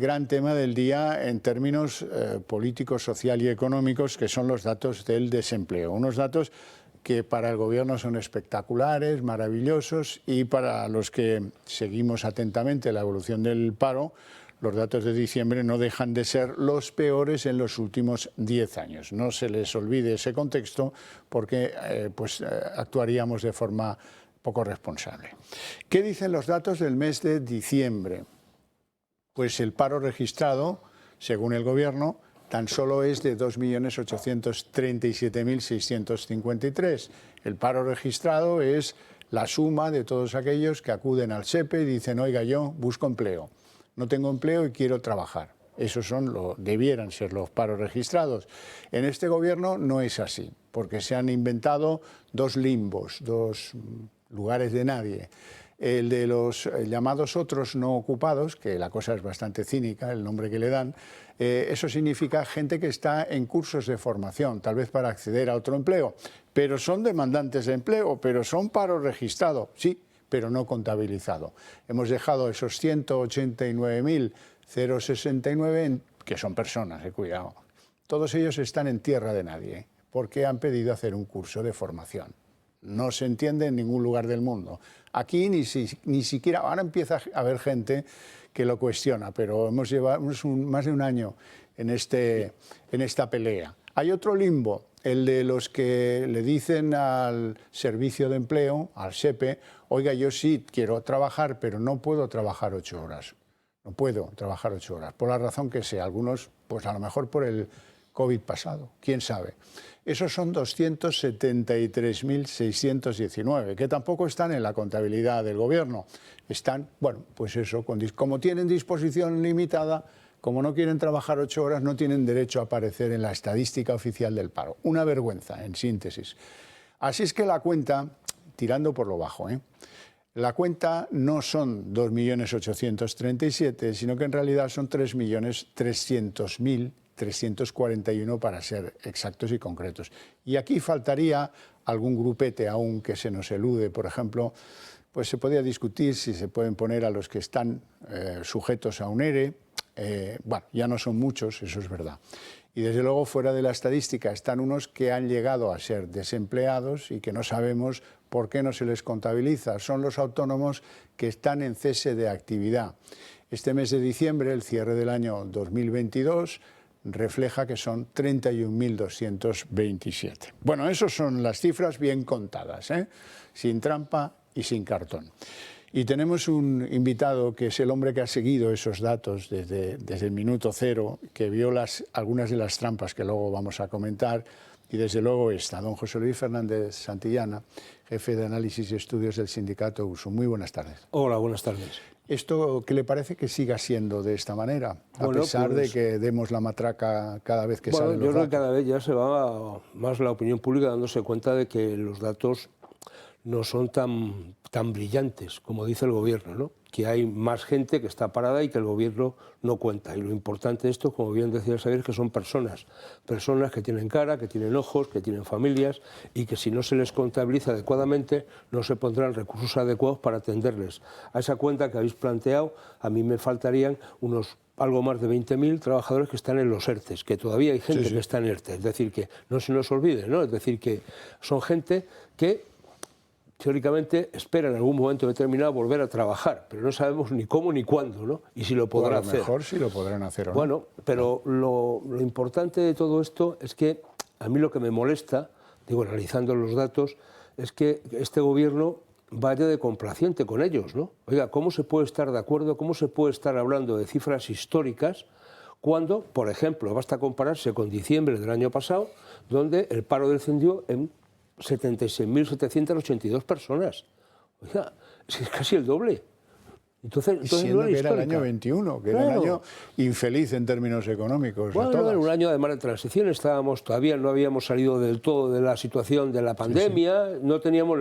Gran tema del día en términos políticos, social y económicos, que son los datos del desempleo. Unos datos que para el gobierno son espectaculares, maravillosos, y para los que seguimos atentamente la evolución del paro, los datos de diciembre no dejan de ser los peores en los últimos 10 años. No se les olvide ese contexto porque actuaríamos de forma poco responsable. ¿Qué dicen los datos del mes de diciembre? Pues el paro registrado, según el Gobierno, tan solo es de 2.837.653. El paro registrado es la suma de todos aquellos que acuden al SEPE y dicen, oiga, yo busco empleo, no tengo empleo y quiero trabajar. Esos debieran ser los paros registrados. En este Gobierno no es así, porque se han inventado dos limbos, dos lugares de nadie. El de los llamados otros no ocupados, que la cosa es bastante cínica, el nombre que le dan, eso significa gente que está en cursos de formación, tal vez para acceder a otro empleo, pero son demandantes de empleo, pero son paro registrado, sí, pero no contabilizado. Hemos dejado esos 189.069, que son personas, cuidado. Todos ellos están en tierra de nadie, porque han pedido hacer un curso de formación. No se entiende en ningún lugar del mundo. Aquí ni siquiera, ahora empieza a haber gente que lo cuestiona, pero hemos llevado más de un año en esta pelea. Hay otro limbo, el de los que le dicen al servicio de empleo, al SEPE, oiga, yo sí quiero trabajar, pero no puedo trabajar 8 horas. No puedo trabajar 8 horas, por la razón que sea. Algunos, pues a lo mejor por el COVID pasado, quién sabe. Esos son 273.619, que tampoco están en la contabilidad del Gobierno. Están, bueno, pues eso, como tienen disposición limitada, como no quieren trabajar 8 horas, no tienen derecho a aparecer en la estadística oficial del paro. Una vergüenza, en síntesis. Así es que la cuenta, tirando por lo bajo, la cuenta no son 2.837.000, sino que en realidad son 3.300.341 para ser exactos y concretos. Y aquí faltaría algún grupete aún que se nos elude, por ejemplo, pues se podría discutir si se pueden poner a los que están sujetos a un ERE. Bueno, ya no son muchos, eso es verdad. Y desde luego fuera de la estadística están unos que han llegado a ser desempleados y que no sabemos por qué no se les contabiliza. Son los autónomos que están en cese de actividad. Este mes de diciembre, el cierre del año 2022, refleja que son 31.227. Bueno, esas son las cifras bien contadas, sin trampa y sin cartón. Y tenemos un invitado que es el hombre que ha seguido esos datos desde el minuto cero, que vio algunas de las trampas que luego vamos a comentar, y desde luego está don José Luis Fernández Santillana, jefe de análisis y estudios del sindicato USO. Muy buenas tardes. Hola, buenas tardes. ¿Esto qué le parece que siga siendo de esta manera, a pesar de que demos la matraca cada vez que salen los datos? Yo creo que cada vez ya se va más la opinión pública dándose cuenta de que los datos no son tan brillantes como dice el Gobierno, ¿no? Que hay más gente que está parada y que el Gobierno no cuenta. Y lo importante de esto, como bien decía Xavier, es que son personas que tienen cara, que tienen ojos, que tienen familias y que si no se les contabiliza adecuadamente no se pondrán recursos adecuados para atenderles. A esa cuenta que habéis planteado, a mí me faltarían algo más de 20.000 trabajadores que están en los ERTEs, que todavía hay gente que está en ERTE. Es decir, que no se nos olvide, ¿no? Es decir, que son gente que teóricamente espera en algún momento determinado volver a trabajar, pero no sabemos ni cómo ni cuándo, ¿no? Y si lo podrán hacer. A lo mejor sí lo podrán hacer o no. Bueno, pero lo importante de todo esto es que a mí lo que me molesta, digo, analizando los datos, es que este Gobierno vaya de complaciente con ellos, ¿no? Oiga, ¿cómo se puede estar de acuerdo, cómo se puede estar hablando de cifras históricas cuando, por ejemplo, basta compararse con diciembre del año pasado, donde el paro descendió en 76.782 personas. Oiga, es casi el doble. Entonces siendo no que era el año 21, que era un año infeliz en términos económicos. Bueno, era un año además de transición, todavía no habíamos salido del todo de la situación de la pandemia, no teníamos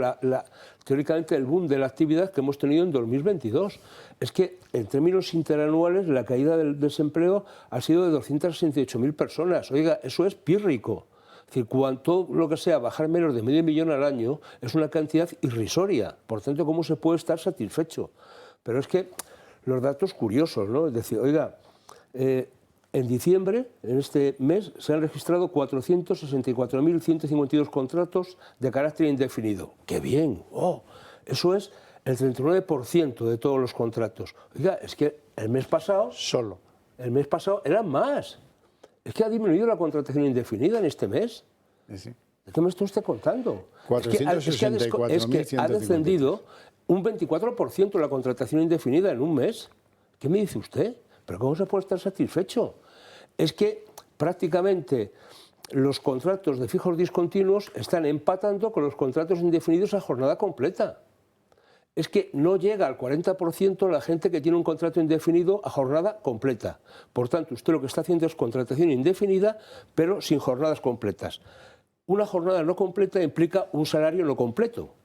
teóricamente el boom de la actividad que hemos tenido en 2022. Es que en términos interanuales la caída del desempleo ha sido de 268.000 personas. Oiga, eso es pírrico. Es decir, cuanto lo que sea bajar menos de medio millón al año es una cantidad irrisoria. Por tanto, ¿cómo se puede estar satisfecho? Pero es que los datos curiosos, ¿no? Es decir, oiga, En diciembre, en este mes, se han registrado 464.152 contratos de carácter indefinido. ¡Qué bien! ¡Oh! Eso es el 39% de todos los contratos. Oiga, es que el mes pasado eran más. Es que ha disminuido la contratación indefinida en este mes. Sí. ¿De qué me está usted contando? 464.152. Es que ha descendido un 24% la contratación indefinida en un mes. ¿Qué me dice usted? ¿Pero cómo se puede estar satisfecho? Es que prácticamente los contratos de fijos discontinuos están empatando con los contratos indefinidos a jornada completa. Es que no llega al 40% la gente que tiene un contrato indefinido a jornada completa. Por tanto, usted lo que está haciendo es contratación indefinida, pero sin jornadas completas. Una jornada no completa implica un salario no completo.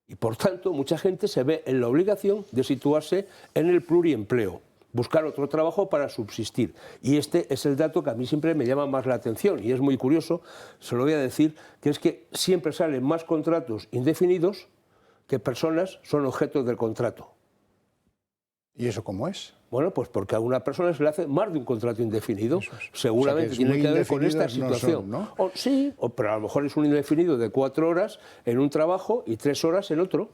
Y por tanto, mucha gente se ve en la obligación de situarse en el pluriempleo, buscar otro trabajo para subsistir. Y este es el dato que a mí siempre me llama más la atención, y es muy curioso, se lo voy a decir, que es que siempre salen más contratos indefinidos que personas son objeto del contrato. ¿Y eso cómo es? Bueno, pues porque a una persona se le hace más de un contrato indefinido. Seguramente o sea, que tiene que ver con esta situación. No son, ¿no? Sí, pero a lo mejor es un indefinido de 4 horas en un trabajo y 3 horas en otro.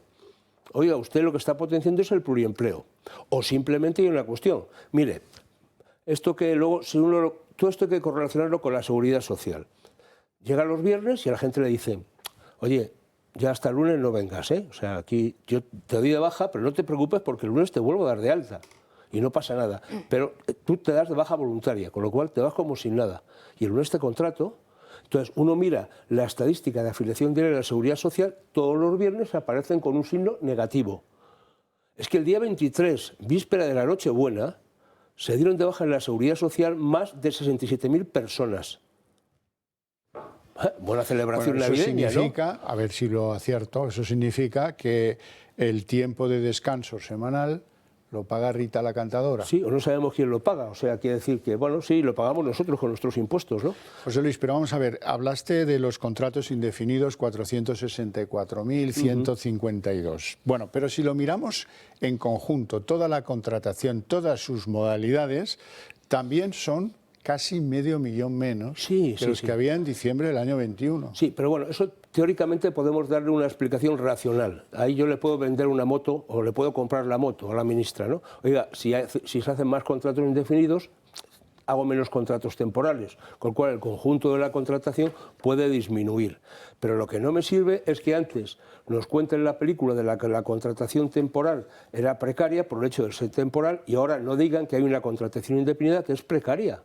Oiga, usted lo que está potenciando es el pluriempleo. O simplemente hay una cuestión. Mire, esto que luego, todo esto hay que correlacionarlo con la seguridad social. Llega los viernes y a la gente le dicen, oye, ya hasta el lunes no vengas, ¿eh? O sea, aquí yo te doy de baja, pero no te preocupes porque el lunes te vuelvo a dar de alta. Y no pasa nada. Pero tú te das de baja voluntaria, con lo cual te vas como sin nada. Y el lunes te contrato. Entonces, uno mira la estadística de afiliación diaria a la Seguridad Social, todos los viernes aparecen con un signo negativo. Es que el día 23, víspera de la Nochebuena, se dieron de baja en la Seguridad Social más de 67.000 personas. Buena celebración navideña, significa, ¿no? A ver si lo acierto, eso significa que el tiempo de descanso semanal lo paga Rita la cantadora. Sí, o no sabemos quién lo paga. O sea, quiere decir que, bueno, sí, lo pagamos nosotros con nuestros impuestos, ¿no? José Luis, pero vamos a ver, hablaste de los contratos indefinidos, 464.152. Bueno, pero si lo miramos en conjunto, toda la contratación, todas sus modalidades, también son casi 500.000 menos que los que había en diciembre del año 21. Sí, pero bueno, eso teóricamente podemos darle una explicación racional. Ahí yo le puedo vender una moto o le puedo comprar la moto a la ministra, ¿no? Oiga, si se hacen más contratos indefinidos, hago menos contratos temporales, con lo cual el conjunto de la contratación puede disminuir. Pero lo que no me sirve es que antes nos cuenten la película de la que la contratación temporal era precaria por el hecho de ser temporal y ahora no digan que hay una contratación indefinida que es precaria,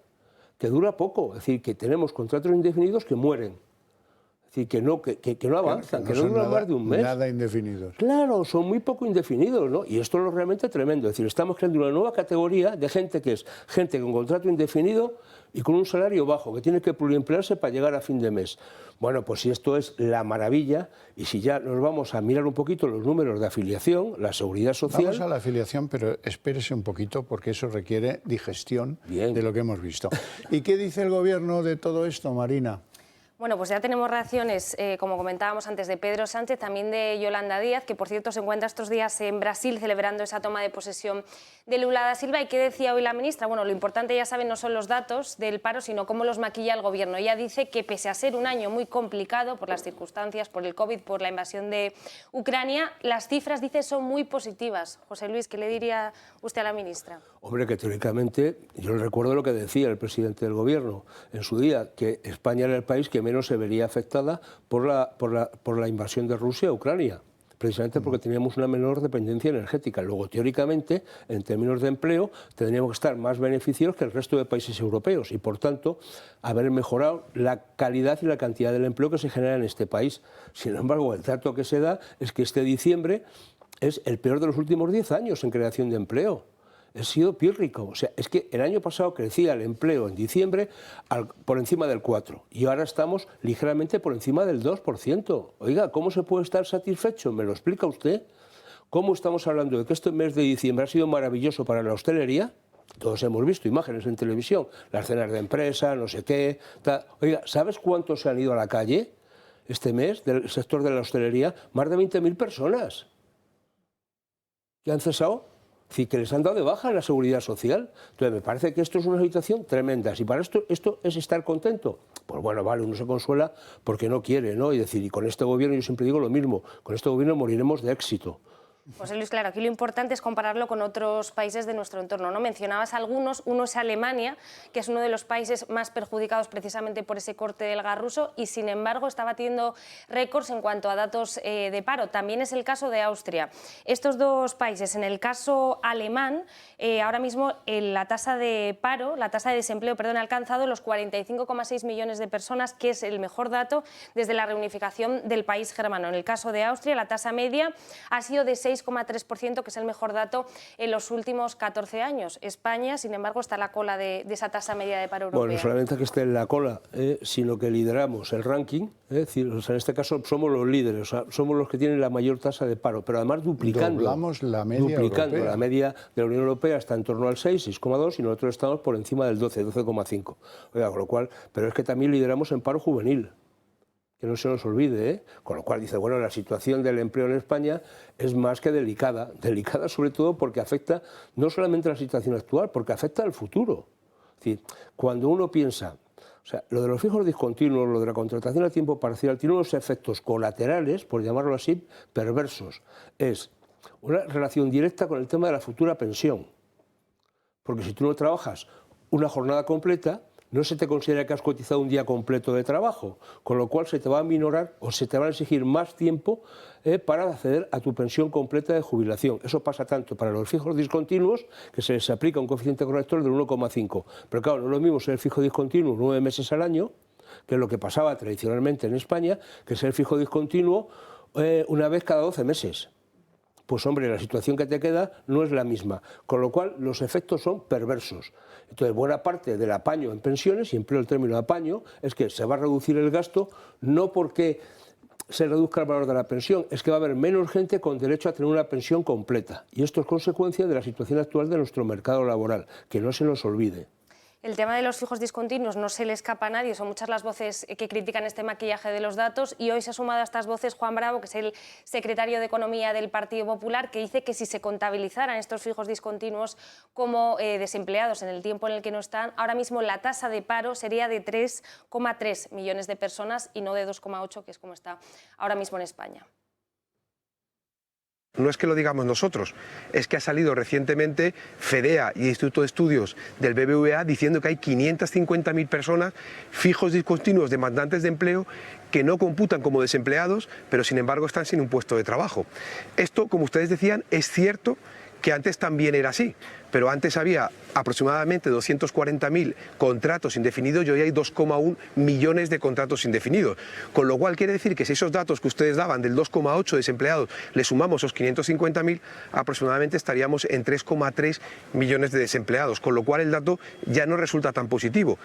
que dura poco, es decir, que tenemos contratos indefinidos que mueren, es decir, que no avanzan, que no duran más de un mes. Nada indefinidos. Claro, son muy poco indefinidos, ¿no? Y esto es realmente tremendo, es decir, estamos creando una nueva categoría de gente que es gente con contrato indefinido y con un salario bajo, que tiene que pluriemplearse para llegar a fin de mes. Bueno, pues si esto es la maravilla, y si ya nos vamos a mirar un poquito los números de afiliación, la seguridad social... Vamos a la afiliación, pero espérese un poquito, porque eso requiere digestión de lo que hemos visto. ¿Y qué dice el Gobierno de todo esto, Marina? Bueno, pues ya tenemos reacciones, como comentábamos antes, de Pedro Sánchez, también de Yolanda Díaz, que por cierto se encuentra estos días en Brasil celebrando esa toma de posesión de Lula da Silva. ¿Y qué decía hoy la ministra? Bueno, lo importante, ya saben, no son los datos del paro, sino cómo los maquilla el Gobierno. Ella dice que pese a ser un año muy complicado por las circunstancias, por el COVID, por la invasión de Ucrania, las cifras, dice, son muy positivas. José Luis, ¿qué le diría usted a la ministra? Hombre, que teóricamente, yo le recuerdo lo que decía el presidente del Gobierno en su día, que España era el país que menos se vería afectada por la invasión de Rusia a Ucrania, precisamente porque teníamos una menor dependencia energética. Luego, teóricamente, en términos de empleo, tendríamos que estar más beneficiados que el resto de países europeos y, por tanto, haber mejorado la calidad y la cantidad del empleo que se genera en este país. Sin embargo, el dato que se da es que este diciembre es el peor de los últimos 10 años en creación de empleo. Ha sido pírrico. O sea, es que el año pasado crecía el empleo en diciembre por encima del 4% y ahora estamos ligeramente por encima del 2%. Oiga, ¿cómo se puede estar satisfecho? ¿Me lo explica usted? ¿Cómo estamos hablando de que este mes de diciembre ha sido maravilloso para la hostelería? Todos hemos visto imágenes en televisión, las cenas de empresa, no sé qué. Tal. Oiga, ¿sabes cuántos se han ido a la calle este mes del sector de la hostelería? Más de 20.000 personas que han cesado Es decir, que les han dado de baja en la seguridad social. Entonces, me parece que esto es una situación tremenda. Si para esto es estar contento, pues bueno, vale, uno se consuela porque no quiere, ¿no? Y decir, y con este gobierno, yo siempre digo lo mismo, con este gobierno moriremos de éxito. José Luis, claro, aquí lo importante es compararlo con otros países de nuestro entorno, ¿no? Mencionabas algunos, uno es Alemania, que es uno de los países más perjudicados precisamente por ese corte del gas ruso y, sin embargo, está batiendo récords en cuanto a datos de paro. También es el caso de Austria. Estos dos países, en el caso alemán, ahora mismo la tasa de paro, la tasa de desempleo, perdón, ha alcanzado los 45,6 millones de personas, que es el mejor dato desde la reunificación del país germano. En el caso de Austria, la tasa media ha sido de 6,3%, que es el mejor dato en los últimos 14 años. España, sin embargo, está a la cola de esa tasa media de paro europea. Bueno, no solamente que esté en la cola, sino que lideramos el ranking, decir, o sea, en este caso somos los líderes, o sea, somos los que tienen la mayor tasa de paro, pero además duplicando. Doblamos la media europea. La media de la Unión Europea está en torno al 6,2 y nosotros estamos por encima del 12,5. Oiga, con lo cual, pero es que también lideramos en paro juvenil, que no se nos olvide, ¿eh? Con lo cual dice, bueno, la situación del empleo en España es más que delicada, delicada sobre todo porque afecta no solamente a la situación actual, porque afecta al futuro. Es decir, cuando uno piensa, o sea, lo de los fijos discontinuos, lo de la contratación a tiempo parcial, tiene unos efectos colaterales, por llamarlo así, perversos. Es una relación directa con el tema de la futura pensión, porque si tú no trabajas una jornada completa, no se te considera que has cotizado un día completo de trabajo, con lo cual se te va a minorar o se te va a exigir más tiempo para acceder a tu pensión completa de jubilación. Eso pasa tanto para los fijos discontinuos, que se les aplica un coeficiente corrector del 1,5. Pero claro, no es lo mismo ser fijo discontinuo 9 meses al año, que es lo que pasaba tradicionalmente en España, que ser fijo discontinuo una vez cada 12 meses. Pues hombre, la situación que te queda no es la misma, con lo cual los efectos son perversos. Entonces, buena parte del apaño en pensiones, y empleo el término apaño, es que se va a reducir el gasto, no porque se reduzca el valor de la pensión, es que va a haber menos gente con derecho a tener una pensión completa. Y esto es consecuencia de la situación actual de nuestro mercado laboral, que no se nos olvide. El tema de los fijos discontinuos no se le escapa a nadie, son muchas las voces que critican este maquillaje de los datos y hoy se ha sumado a estas voces Juan Bravo, que es el secretario de Economía del Partido Popular, que dice que si se contabilizaran estos fijos discontinuos como desempleados en el tiempo en el que no están, ahora mismo la tasa de paro sería de 3,3 millones de personas y no de 2,8, que es como está ahora mismo en España. No es que lo digamos nosotros, es que ha salido recientemente FEDEA y el Instituto de Estudios del BBVA diciendo que hay 550.000 personas fijos discontinuos demandantes de empleo que no computan como desempleados, pero sin embargo están sin un puesto de trabajo. Esto, como ustedes decían, es cierto que antes también era así, pero antes había aproximadamente 240.000 contratos indefinidos y hoy hay 2,1 millones de contratos indefinidos. Con lo cual quiere decir que si esos datos que ustedes daban del 2,8 desempleados le sumamos esos 550.000, aproximadamente estaríamos en 3,3 millones de desempleados, con lo cual el dato ya no resulta tan positivo.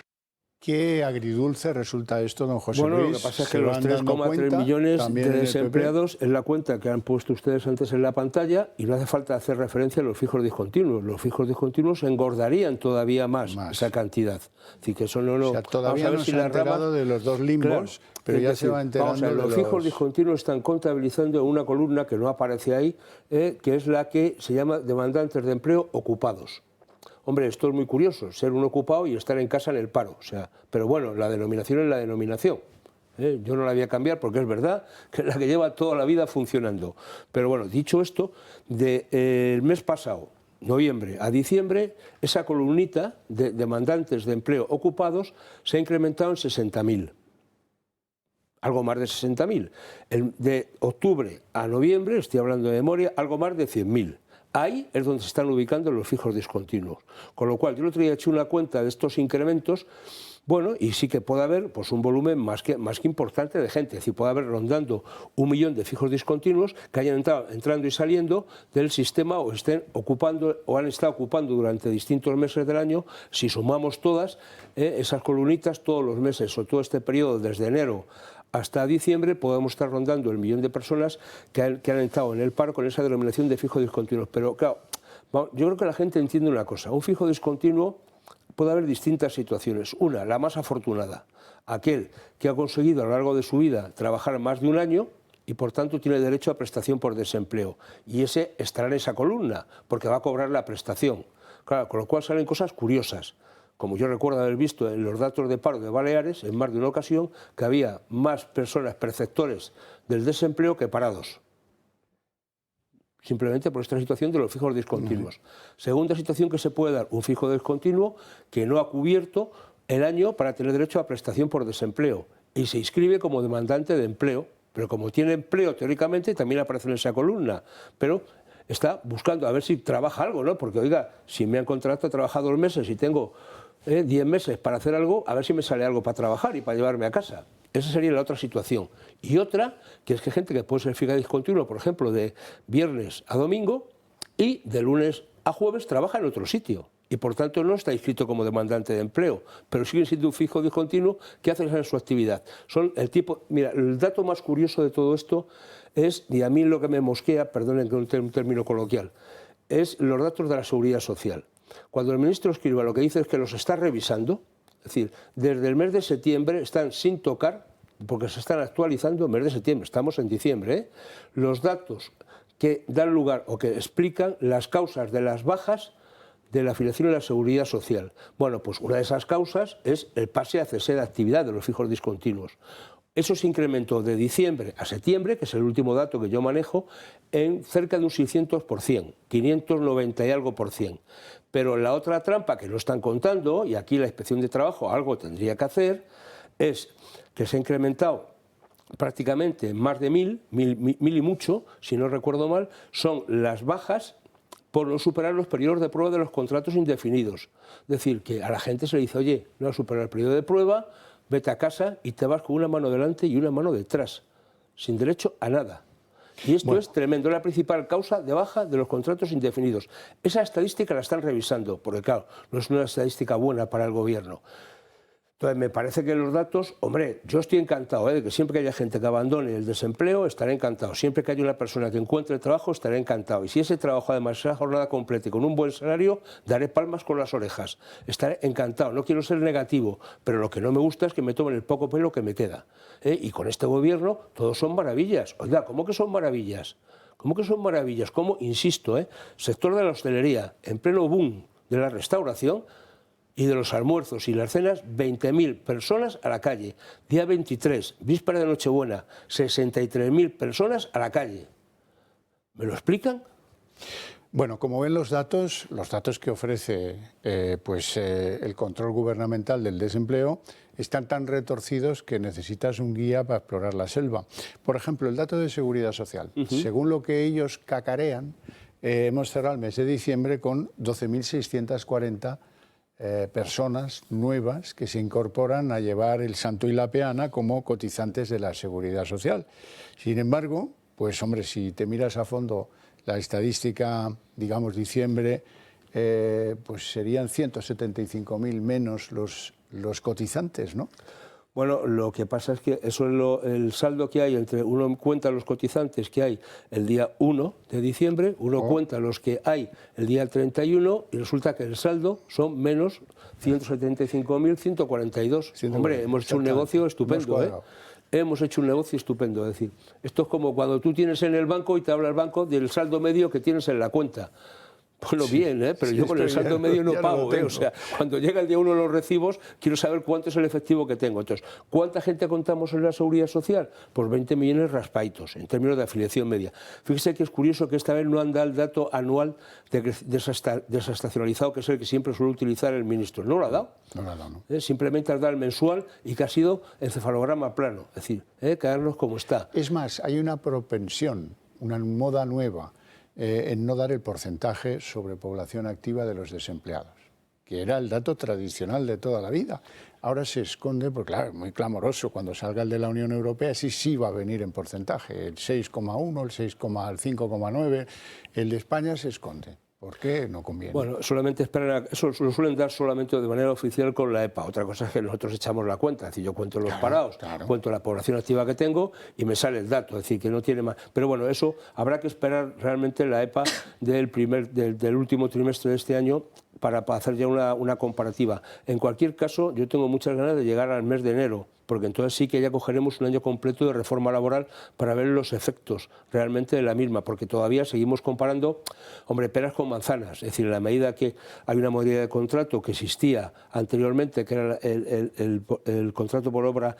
Qué agridulce resulta esto, don José Luis. Bueno, lo que pasa es que los 3,3 millones de desempleados es la cuenta que han puesto ustedes antes en la pantalla y no hace falta hacer referencia a los fijos discontinuos. Los fijos discontinuos engordarían todavía más esa cantidad. Así que eso no lo... O sea, todavía no se ha enterado de los dos limbos, claro, pero ya se va enterando de los fijos discontinuos están contabilizando en una columna que no aparece ahí, que es la que se llama demandantes de empleo ocupados. Hombre, esto es muy curioso, ser un ocupado y estar en casa en el paro. O sea, pero bueno, la denominación es la denominación. Yo no la voy a cambiar porque es verdad que es la que lleva toda la vida funcionando. Pero bueno, dicho esto, del mes pasado, noviembre a diciembre, esa columnita de demandantes de empleo ocupados se ha incrementado en 60.000. Algo más de 60.000. De octubre a noviembre, estoy hablando de memoria, algo más de 100.000. Ahí es donde se están ubicando los fijos discontinuos. Con lo cual, yo el otro día he hecho una cuenta de estos incrementos, bueno, y sí que puede haber pues, un volumen más que importante de gente. Es decir, puede haber rondando 1 millón de fijos discontinuos que hayan entrando y saliendo del sistema o estén ocupando o han estado ocupando durante distintos meses del año. Si sumamos todas esas columnitas, todos los meses o todo este periodo desde enero hasta diciembre podemos estar rondando el 1 millón de personas que han entrado en el paro con esa denominación de fijos discontinuos. Pero claro, yo creo que la gente entiende una cosa. Un fijo discontinuo puede haber distintas situaciones. Una, la más afortunada, aquel que ha conseguido a lo largo de su vida trabajar más de un año y por tanto tiene derecho a prestación por desempleo. Y ese estará en esa columna, porque va a cobrar la prestación. Claro, con lo cual salen cosas curiosas. Como yo recuerdo haber visto en los datos de paro de Baleares, en más de una ocasión, que había más personas perceptores del desempleo que parados. Simplemente por esta situación de los fijos discontinuos. Segunda situación que se puede dar, un fijo discontinuo que no ha cubierto el año para tener derecho a prestación por desempleo y se inscribe como demandante de empleo, pero como tiene empleo teóricamente también aparece en esa columna, pero está buscando a ver si trabaja algo, ¿no? Porque oiga, si me han contratado a trabajar 2 meses y tengo 10 meses para hacer algo, a ver si me sale algo para trabajar y para llevarme a casa. Esa sería la otra situación. Y otra, que es que hay gente que puede ser fijo discontinuo, por ejemplo, de viernes a domingo y de lunes a jueves trabaja en otro sitio. Y por tanto no está inscrito como demandante de empleo, pero sigue siendo un fijo discontinuo que hace en su actividad. Son el tipo, mira, el dato más curioso de todo esto es, y a mí lo que me mosquea, perdonen que un término coloquial, es los datos de la Seguridad Social. Cuando el ministro Escrivá lo que dice es que los está revisando, es decir, desde el mes de septiembre están sin tocar, porque se están actualizando, el mes de septiembre, estamos en diciembre, los datos que dan lugar o que explican las causas de las bajas de la afiliación a la Seguridad Social. Bueno, pues una de esas causas es el pase a cese de actividad de los fijos discontinuos. Eso se incrementó de diciembre a septiembre, que es el último dato que yo manejo, en cerca de un 600%, 590 y algo por cien. Pero la otra trampa que no están contando, y aquí la Inspección de Trabajo algo tendría que hacer, es que se ha incrementado prácticamente más de 1000 y mucho, si no recuerdo mal, son las bajas por no superar los periodos de prueba de los contratos indefinidos. Es decir, que a la gente se le dice, oye, no has superado el periodo de prueba, vete a casa y te vas con una mano delante y una mano detrás, sin derecho a nada. Y esto es tremendo, es la principal causa de baja de los contratos indefinidos. Esa estadística la están revisando, porque claro, no es una estadística buena para el gobierno. Entonces, me parece que los datos, hombre, yo estoy encantado de que siempre que haya gente que abandone el desempleo, estaré encantado. Siempre que haya una persona que encuentre trabajo, estaré encantado. Y si ese trabajo además es a jornada completa y con un buen salario, daré palmas con las orejas. Estaré encantado. No quiero ser negativo, pero lo que no me gusta es que me tomen el poco pelo que me queda. Y con este gobierno, todos son maravillas. Oiga, ¿cómo que son maravillas? ¿Cómo que son maravillas? ¿Cómo? Insisto, sector de la hostelería, en pleno boom de la restauración, y de los almuerzos y las cenas, 20.000 personas a la calle. Día 23, víspera de Nochebuena, 63.000 personas a la calle. ¿Me lo explican? Bueno, como ven los datos que ofrece el control gubernamental del desempleo están tan retorcidos que necesitas un guía para explorar la selva. Por ejemplo, el dato de Seguridad Social. Según lo que ellos cacarean, hemos cerrado el mes de diciembre con 12.640 personas nuevas que se incorporan a llevar el santo y la peana como cotizantes de la Seguridad Social. Sin embargo, pues hombre, si te miras a fondo la estadística, digamos diciembre, pues serían 175.000 menos los cotizantes, ¿no? Bueno, lo que pasa es que eso es el saldo que hay entre uno cuenta los cotizantes que hay el día 1 de diciembre, uno cuenta los que hay el día 31 y resulta que el saldo son menos 175.142. Hombre, hemos hecho un negocio estupendo, Hemos hecho un negocio estupendo. Es decir, esto es como cuando tú tienes en el banco y te habla el banco del saldo medio que tienes en la cuenta. Bueno, sí, bien, pero sí, yo con el saldo medio no pago, o sea, cuando llega el día 1 de los recibos, quiero saber cuánto es el efectivo que tengo. Entonces, ¿cuánta gente contamos en la Seguridad Social? Pues 20 millones raspaitos, en términos de afiliación media. Fíjese que es curioso que esta vez no han dado el dato anual desestacionalizado, que es el que siempre suele utilizar el ministro. No lo ha dado. No lo ha dado, no. Simplemente ha dado el mensual y que ha sido encefalograma plano, es decir, quedarnos como está. Es más, hay una propensión, una moda nueva, en no dar el porcentaje sobre población activa de los desempleados, que era el dato tradicional de toda la vida. Ahora se esconde, porque claro, es muy clamoroso, cuando salga el de la Unión Europea, sí va a venir en porcentaje, el 6,1, el 5,9, el de España se esconde. ¿Por qué? No conviene. Bueno, solamente esperan eso lo suelen dar solamente de manera oficial con la EPA. Otra cosa es que nosotros echamos la cuenta. Es decir, yo cuento los parados, cuento la población activa que tengo y me sale el dato. Es decir, que no tiene más. Pero bueno, eso habrá que esperar realmente la EPA del último trimestre de este año para hacer ya una comparativa. En cualquier caso, yo tengo muchas ganas de llegar al mes de enero, porque entonces sí que ya cogeremos un año completo de reforma laboral para ver los efectos realmente de la misma, porque todavía seguimos comparando, hombre, peras con manzanas, es decir, en la medida que hay una modalidad de contrato que existía anteriormente, que era el contrato por obra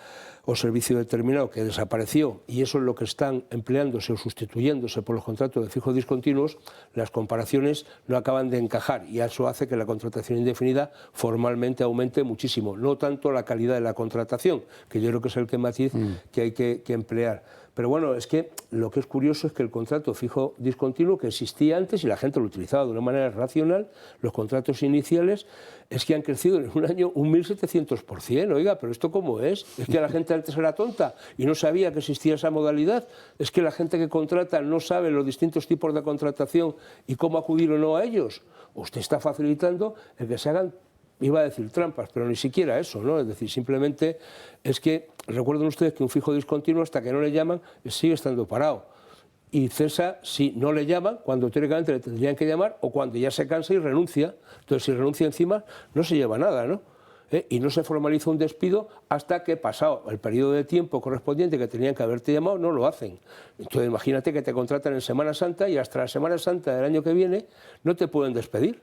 o servicio determinado, que desapareció, y eso es lo que están empleándose o sustituyéndose por los contratos de fijos discontinuos, las comparaciones no acaban de encajar, y eso hace que la contratación indefinida formalmente aumente muchísimo, no tanto la calidad de la contratación, que yo creo que es el matiz que hay que emplear. Pero bueno, es que lo que es curioso es que el contrato fijo discontinuo, que existía antes y la gente lo utilizaba de una manera racional, los contratos iniciales, es que han crecido en un año un 1.700%. Oiga, pero ¿esto cómo es? ¿Es que la gente antes era tonta y no sabía que existía esa modalidad? ¿Es que la gente que contrata no sabe los distintos tipos de contratación y cómo acudir o no a ellos? Usted está facilitando el que se hagan, iba a decir trampas, pero ni siquiera eso, ¿no? Es decir, simplemente es que, recuerden ustedes que un fijo discontinuo, hasta que no le llaman, sigue estando parado. Y cesa si no le llaman, cuando teóricamente le tendrían que llamar, o cuando ya se cansa y renuncia. Entonces, si renuncia encima, no se lleva nada, ¿no? Y no se formaliza un despido hasta que, pasado el periodo de tiempo correspondiente que tenían que haberte llamado, no lo hacen. Entonces, imagínate que te contratan en Semana Santa y hasta la Semana Santa del año que viene no te pueden despedir.